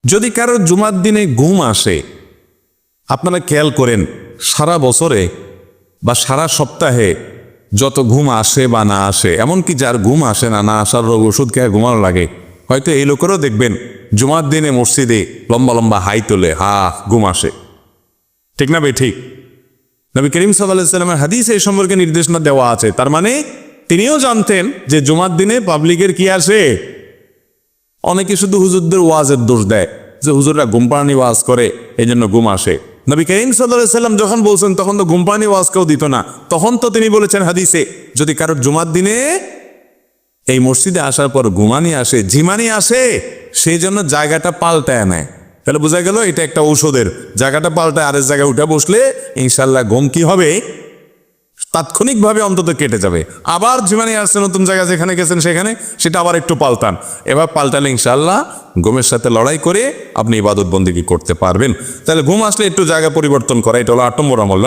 যদি কারো জুমার দিনে ঘুম আসে, আপনারা খেয়াল করেন সারা বছরে বা সারা সপ্তাহে যত ঘুম আসে বা না আসে, এমনকি যার ঘুম আসে না, না আসার রোগ ওষুধ খেয়ে ঘুমানো লাগে, হয়তো এই লোকেরও দেখবেন জুমার দিনে মসজিদে লম্বা লম্বা হাই তোলে, ঘুম আসে। ঠিক না ভাই? ঠিক। নবী করিম সাল্লাল্লাহু আলাইহি ওয়াসাল্লামের হাদিসে এই সম্পর্কে নির্দেশনা দেওয়া আছে। তার মানে তিনিও জানতেন যে জুমার দিনে পাবলিকের কি আসে। অনেকে শুধু হুজুরদের ওয়াজের দোষ দেয় যে হুজুররা ঘুমপাড়ানি ওয়াজ করে এই জন্য ঘুম আসে। নবী করিম সাল্লাল্লাহু আলাইহি ওয়াসাল্লাম যখন বলছেন তখন তো ঘুমপাড়ানি ওয়াজ কেউ দিত না। তখন তো তিনি বলেছেন হাদিসে, যদি কারোর জুমার দিনে এই মসজিদে আসার পর ঘুমানি আসে, ঝিমানি আসে, সেই জন্য জায়গাটা পাল্টায় নেয়। তাহলে বোঝা গেল এটা একটা ঔষধের জায়গাটা পাল্টায় আরেক জায়গায় উঠে বসলে ইনশাল্লাহ ঘুম কি হবে, তাৎক্ষণিকভাবে অন্তত কেটে যাবে। আবার ঝিমানি আসছে নতুন জায়গা, যেখানে গেছেন সেখানে সেটা আবার একটু পাল্টান। এবার পাল্টালে ইনশাল্লাহ ঘুমের সাথে লড়াই করে আপনি ইবাদত বন্দেগী করতে পারবেন। তাহলে ঘুম আসলে একটু জায়গা পরিবর্তন করা, এটা হলো ৮ নম্বর আমল।